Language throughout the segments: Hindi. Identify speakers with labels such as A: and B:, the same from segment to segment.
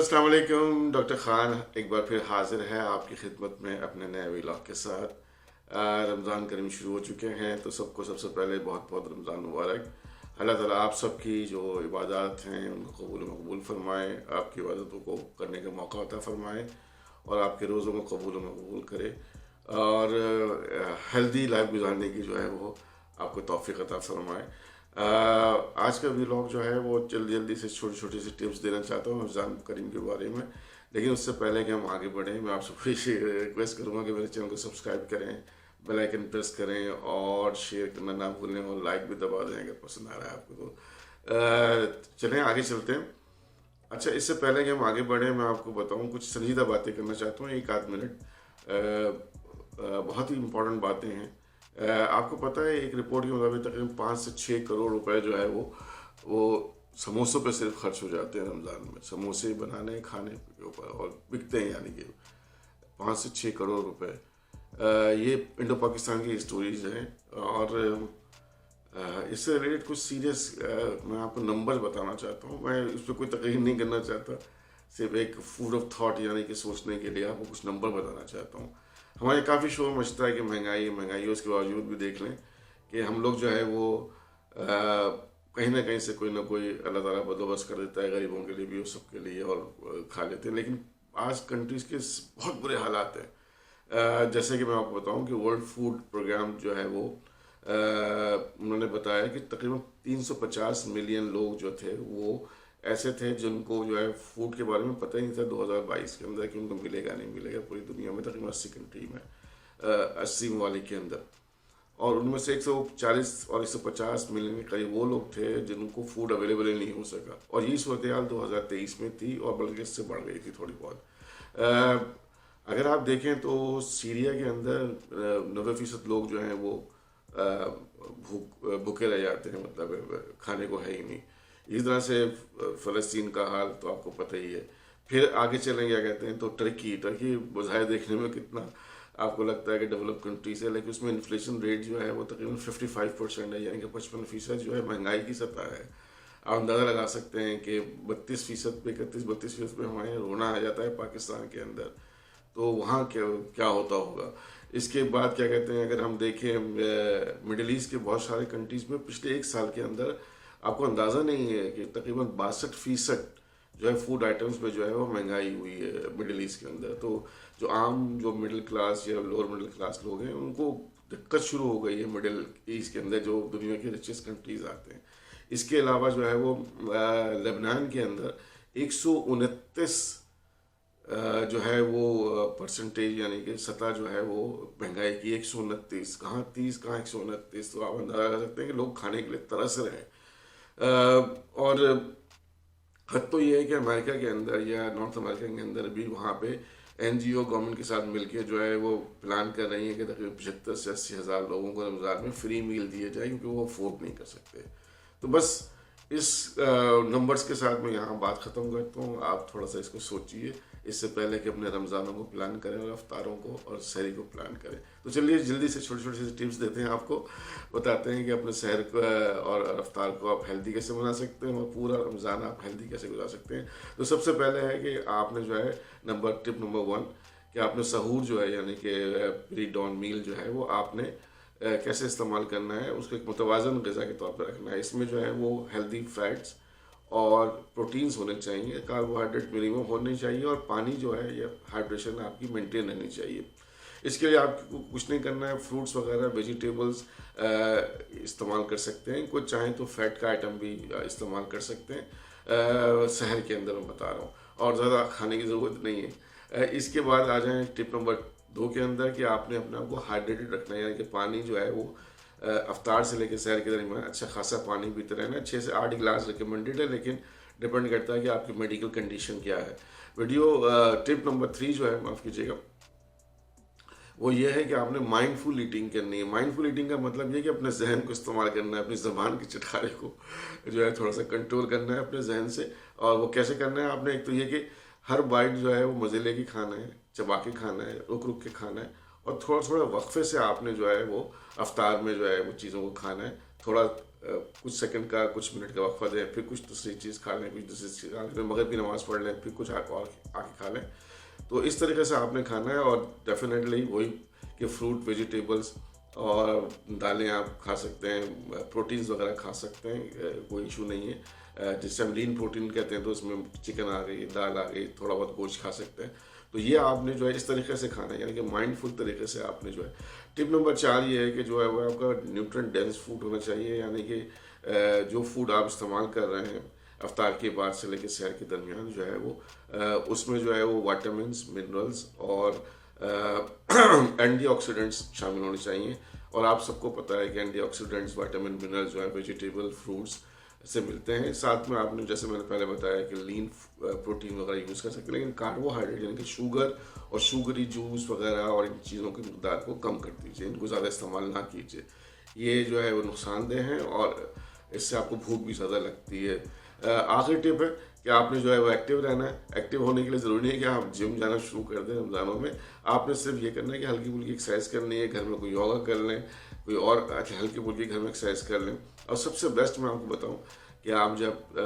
A: अस्सलाम वालेकुम। डॉक्टर ख़ान एक बार फिर हाज़िर है आपकी खिदमत में अपने नए व्लॉग के साथ। रमज़ान करीम शुरू हो चुके हैं तो सबको सबसे पहले बहुत बहुत रमज़ान मुबारक। अल्लाह ताला आप सबकी जो इबादत हैं उनको कबूल मकबूल फ़रमाए, आपकी इबादतों को करने का मौका अता फ़रमाए और आपके रोज़ों को कबूल मकबूल करे और हेल्दी लाइफ गुजारने की जो है वो आपको तौफ़ीक़ अता फ़रमाए। आज का व्लॉग जो है वो जल्दी जल्दी से छोटी छोटी सी टिप्स देना चाहता हूँ रमज़ान करीम के बारे में। लेकिन उससे पहले कि हम आगे बढ़ें, मैं आपसे पूरी रिक्वेस्ट करूँगा कि मेरे चैनल को सब्सक्राइब करें, बेल आइकन प्रेस करें और शेयर करना ना भूलें और लाइक भी दबा दें अगर पसंद आ रहा है आपको तो। चलें आगे चलते हैं। अच्छा, इससे पहले कि हम आगे बढ़ें मैं आपको बताऊँ, कुछ संजीदा बातें करना चाहता हूँ, एक आध मिनट। बहुत ही इम्पोर्टेंट बातें हैं। आपको पता है एक रिपोर्ट के मुताबिक तकरीबन 5 से 6 करोड़ रुपए जो है वो समोसों पे सिर्फ खर्च हो जाते हैं रमज़ान में। समोसे बनाने खाने के ऊपर और बिकते हैं, यानी कि 5 से 6 करोड़ रुपए। ये इंडो पाकिस्तान की स्टोरीज हैं और इससे रिलेटेड कुछ सीरियस मैं आपको नंबर्स बताना चाहता हूँ। मैं इस पर कोई तकरीर नहीं करना चाहता, सिर्फ एक फूड ऑफ थॉट यानी कि सोचने के लिए आपको कुछ नंबर बताना चाहता हूँ। हमारे काफ़ी शोर मचता है कि महंगाई महंगाई, उसके बावजूद भी देख लें कि हम लोग जो है वो कहीं ना कहीं से कोई ना कोई अल्लाह ताला बंदोबस्त कर देता है गरीबों के लिए भी और सबके लिए, और खा लेते हैं। लेकिन आज कंट्रीज़ के बहुत बुरे हालात हैं। जैसे कि मैं आपको बताऊं कि वर्ल्ड फूड प्रोग्राम जो है वो उन्होंने बताया कि तकरीबन 350 मिलियन लोग जो थे वो ऐसे थे जिनको जो है फूड के बारे में पता ही नहीं था 2022 के अंदर कि उनको मिलेगा नहीं मिलेगा। पूरी दुनिया में तकरीबन 80 कंट्री में 80 ममालिक के अंदर, और उनमें से 140 और 150 मिलियन के करीब वो लोग थे जिनको फूड अवेलेबल ही नहीं हो सका। और यही सूरत हाल 2023 में थी और बल्कि इससे बढ़ गई थी थोड़ी बहुत। अगर आप देखें तो सीरिया के अंदर 90% लोग जो हैं वो भूखे रह जाते हैं, मतलब खाने को है ही नहीं। इस तरह से फ़लस्तीन का हाल तो आपको पता ही है। फिर आगे चलें, क्या कहते हैं, तो टर्की बज़ाहिर देखने में कितना आपको लगता है कि डेवलप कंट्रीज है, लेकिन उसमें इन्फ्लेशन रेट जो है वो तकरीबन 55% है, यानी कि 55% जो है महंगाई की सतह है। आप अंदाज़ा लगा सकते हैं कि 32% पे 31-32% पे हमारे रोना आ जाता है पाकिस्तान के अंदर, तो वहाँ क्या क्या होता होगा। इसके बाद क्या कहते हैं, अगर हम देखें मिडिल ईस्ट के बहुत सारे कंट्रीज़ में पिछले एक साल के अंदर आपको अंदाज़ा नहीं है कि तकरीबन 62% जो है फूड आइटम्स पे जो है वो महंगाई हुई है मिडिल ईस्ट के अंदर। तो जो आम जो मिडिल क्लास या लोअर मिडिल क्लास लोग हैं उनको दिक्कत शुरू हो गई है मिडिल ईस्ट के अंदर, जो दुनिया के रिचेस्ट कंट्रीज आते हैं। इसके अलावा जो है वो लेबनान के अंदर 129 जो है वो परसेंटेज यानी कि सतह जो है वो महंगाई की 129, कहाँ 30 कहाँ 129। तो आप अंदाजा कर सकते हैं कि लोग खाने के लिए तरस रहे हैं। और हद तो ये है कि अमेरिका के अंदर या नॉर्थ अमेरिका के अंदर भी वहाँ पे एनजीओ गवर्नमेंट के साथ मिलकर जो है वो प्लान कर रही है कि तकरीबन 75 से 80 हज़ार लोगों को रमज़ान में फ्री मील दिए जाए, क्योंकि वो अफोर्ड नहीं कर सकते। तो बस इस नंबर्स के साथ मैं यहाँ बात ख़त्म करता हूँ। आप थोड़ा सा इसको सोचिए इससे पहले कि अपने रमज़ानों को प्लान करें और अफ्तारों को और सहरी को प्लान करें। तो चलिए जल्दी से छोटी छोटी सी टिप्स देते हैं आपको, बताते हैं कि अपने सहर को और अफ्तार को आप हेल्दी कैसे बना सकते हैं और पूरा रमज़ान आप हेल्दी कैसे गुजार सकते हैं। तो सबसे पहले है कि आपने जो है टिप नंबर 1 कि आपने सहूर जो है यानी कि प्री डॉन मील जो है वो आपने कैसे इस्तेमाल करना है, उसको एक मुतवाज़न ग़िज़ा के तौर पर रखना है। इसमें जो है वो हेल्दी फैट्स और प्रोटीन्स होने चाहिए, कार्बोहाइड्रेट मिनिमम होने चाहिए और पानी जो है ये हाइड्रेशन आपकी मेंटेन रहनी चाहिए। इसके लिए आपको कुछ नहीं करना है, फ्रूट्स वगैरह वेजिटेबल्स इस्तेमाल कर सकते हैं। कुछ चाहें तो फैट का आइटम भी इस्तेमाल कर सकते हैं। शहर के अंदर मैं बता रहा हूँ, और ज़्यादा खाने की ज़रूरत नहीं है। इसके बाद आ जाएँ टिप नंबर 2 के अंदर कि आपने अपने आप को हाइड्रेटेड रखना है, यानी कि पानी जो है वो अफ्तार से लेकर सहर के दरमियान अच्छा खासा पानी पीते रहना। 6 से 8 गिलास रिकमेंडेड है, लेकिन डिपेंड करता है कि आपकी मेडिकल कंडीशन क्या है। टिप नंबर 3 जो है, माफ़ कीजिएगा, वो ये है कि आपने माइंडफुल ईटिंग करनी है। माइंडफुल ईटिंग का मतलब ये कि अपने जहन को इस्तेमाल करना है, अपनी ज़बान के चटखारे को जो है थोड़ा सा कंट्रोल करना है अपने जहन से। और वो कैसे करना है आपने, एक तो ये कि हर बाइट जो है वो मज़े लेके खाना है, चबा के खाना है, रुक रुक के खाना है, और थोड़ा थोड़ा वक्फे से आपने जो है वो अफ्तार में जो है वो चीज़ों को खाना है। थोड़ा कुछ सेकंड का, कुछ मिनट का वक्फा दें, फिर कुछ दूसरी चीज़ खा लें, कुछ दूसरी चीज़ खा लें, फिर मगरिब की नमाज़ पढ़ लें, फिर कुछ और आके खा लें। तो इस तरीके से आपने खाना है। और डेफिनेटली वही कि फ्रूट, वेजिटेबल्स और दालें आप खा सकते हैं, प्रोटीन्स वगैरह खा सकते हैं, कोई इशू नहीं है। जिससे हम लीन प्रोटीन कहते हैं, तो उसमें चिकन आ गई, दाल आ गई, थोड़ा बहुत गोश्त खा सकते हैं। तो ये आपने जो है इस तरीके से खाना है, यानी कि माइंडफुल तरीके से आपने जो है। टिप नंबर 4 ये है कि जो है वो आपका न्यूट्रिएंट डेंस फूड होना चाहिए, यानी कि जो फूड आप इस्तेमाल कर रहे हैं अफ्तार के बाद से लेकर सहर के दरमियान जो है वो उसमें जो है वो विटामिन्स, मिनरल्स और एंटीऑक्सीडेंट्स शामिल होने चाहिए। और आप सबको पता है कि एंटीऑक्सीडेंट्स, विटामिन, मिनरल्स जो है वेजिटेबल, फ्रूट्स से मिलते हैं। साथ में आपने, जैसे मैंने पहले बताया, कि लीन प्रोटीन वगैरह यूज़ कर सकते हैं, लेकिन कार्बोहाइड्रेट यानी कि शुगर और शुगरी जूस वगैरह और इन चीज़ों की मकदार को कम कर दीजिए, इनको ज़्यादा इस्तेमाल ना कीजिए। ये जो है वो नुकसानदेह हैं और इससे आपको भूख भी ज़्यादा लगती है। आखिरी टिप है कि आपने जो है वो एक्टिव रहना है। एक्टिव होने के लिए ज़रूरी नहीं है कि आप जिम जाना शुरू कर दें रमज़ानों में। आपने सिर्फ ये करना है कि हल्की फुल्की एक्सरसाइज करनी है, घर में कोई योगा कर लें, कोई और हल्की फुल्की घर में एक्सरसाइज कर लें। और सबसे बेस्ट मैं आपको बताऊं कि आप जब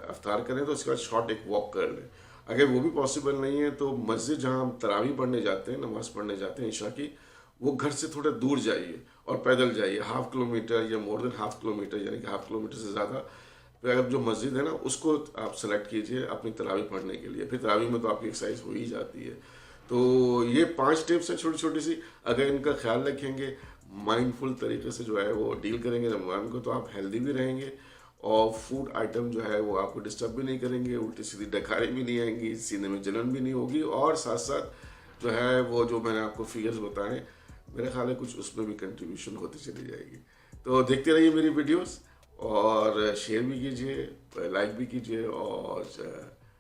A: अफ्तार करें तो उसके बाद शॉर्ट एक वॉक कर लें। अगर वो भी पॉसिबल नहीं है तो मस्जिद जहाँ हम तरावी पढ़ने जाते हैं, नमाज़ पढ़ने जाते हैं ईशा की, वो घर से थोड़ा दूर जाइए और पैदल जाइए, 1/2 किलोमीटर या मोर देन 1/2 किलोमीटर, यानी कि 1/2 किलोमीटर से ज़्यादा। फिर अगर जो मस्जिद है ना उसको आप सेलेक्ट कीजिए अपनी तरावी पढ़ने के लिए। फिर तरावी में तो आपकी एक्सरसाइज हो ही जाती है। तो ये 5 टिप्स हैं छोटी छोटी सी, अगर इनका ख्याल रखेंगे, माइंडफुल तरीके से जो है वो डील करेंगे रमज़ान को, तो आप हेल्दी भी रहेंगे और फूड आइटम जो है वो आपको डिस्टर्ब भी नहीं करेंगे, उल्टी सीधी डकारें भी नहीं आएंगी, सीने में जलन भी नहीं होगी, और साथ साथ जो है वो जो मैंने आपको फिगर्स बताएं, मेरा ख्याल है कुछ उसमें भी कंट्रीब्यूशन होती चली जाएगी। तो देखते रहिए मेरी वीडियोस और शेयर भी कीजिए, लाइक भी कीजिए और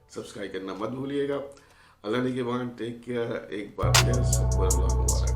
A: सब्सक्राइब करना मत भूलिएगा। अल्लाह ने के बाद टेक केयर। एक बार फिर सबको रमज़ान मुबारक।